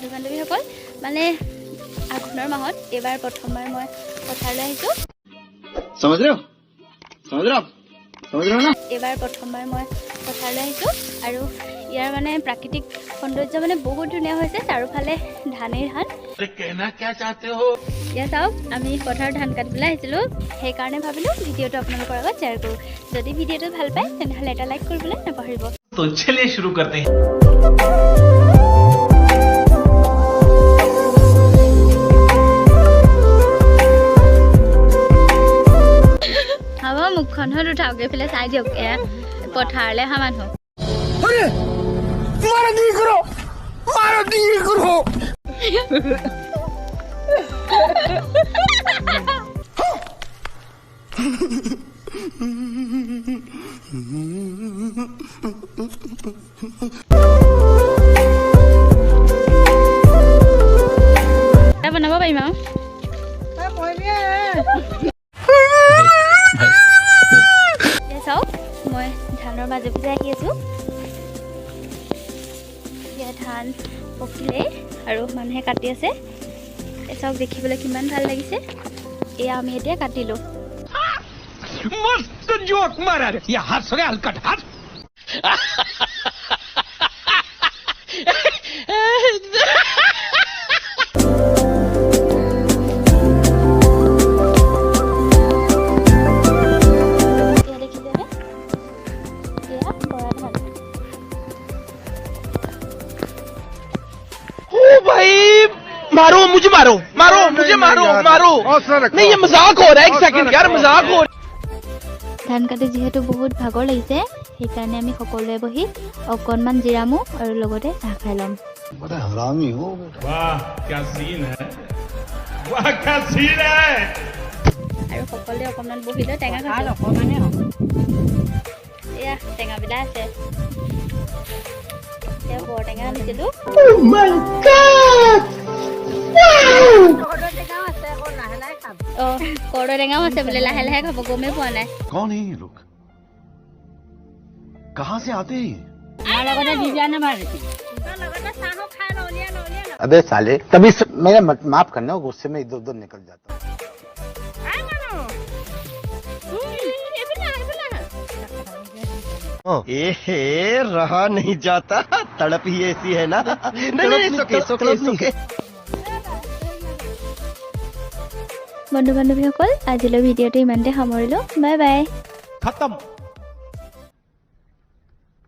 বন্ধু বান্ধৱীসকল মানে আঘোণৰ মাহত এবাৰ প্ৰথমবাৰ মই পথাৰলৈ আহিছোঁ এবাৰ প্ৰথমবাৰ মই পথাৰলৈ আহিছোঁ আৰু ইয়াৰ মানে প্ৰাকৃতিক সৌন্দৰ্য মানে বহুত ধুনীয়া হৈছে চাৰিওফালে ধানেই ধান এতিয়া চাওক আমি পথাৰত ধান কাটিবলৈ আহিছিলোঁ সেইকাৰণে ভাবিলোঁ ভিডিঅ'টো আপোনালোকৰ আগত শ্বেয়াৰ কৰোঁ যদি ভিডিঅ'টো ভাল পায় তেনেহ'লে এটা লাইক কৰিবলৈ নাপাহৰিব तो चलिए शुरू करते हैं হ'ব মুখখনত উঠাওক এইফালে চাই দিয়ক এয়া পথাৰলৈ অহা মানুহ বনাব পাৰিম আৰু চাওক মই ধানৰ মাজে মাজে আহি আছোঁ এতিয়া ধান পকিলেই আৰু মানুহে কাটি আছে চাওক দেখিবলৈ কিমান ভাল লাগিছে এয়া আমি এতিয়া কাটিলোঁ मस्त जोक मारा रे या हंस रे हलकट हंस मारो मुझे मारो मारो मुझे मारो मारो नहीं ये मजाक हो रहा है एक सेकंड यार मजाक हो ধান কাটি যিহেতু বহুত ভাগৰ লাগিছে সেইকাৰণে আমি সকলোৱে বহি অকণমান জিৰামো আৰু লগতে চাহ খাই ল'ম बड़ा हरामी हो वाह क्या सीन है वाह क्या सीन है আৰু সকলোৱে অকণমান বহি লৈ টেঙা খাইছোঁ এয়া টেঙা বিলা আছে এতিয়া বৰ টেঙা আনিছিলোঁ কৰদৈ টেঙাও আছে বোলে লাহে লাহে খাব গমেই পোৱা নাই कौन है ये लोग कहाँ से आते हैं अबे साले तभी मेरा माफ करना गुस्से में इधर उधर निकल जाता ए रहा नहीं जाता तड़प ही ऐसी है ना नहीं सोके বন্ধু বান্ধৱীসকল আজিলৈ ভিডিঅ'টো ইমানতে সামৰিলোঁ বাই বাই खत्म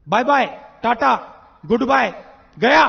bye bye tata good bye गया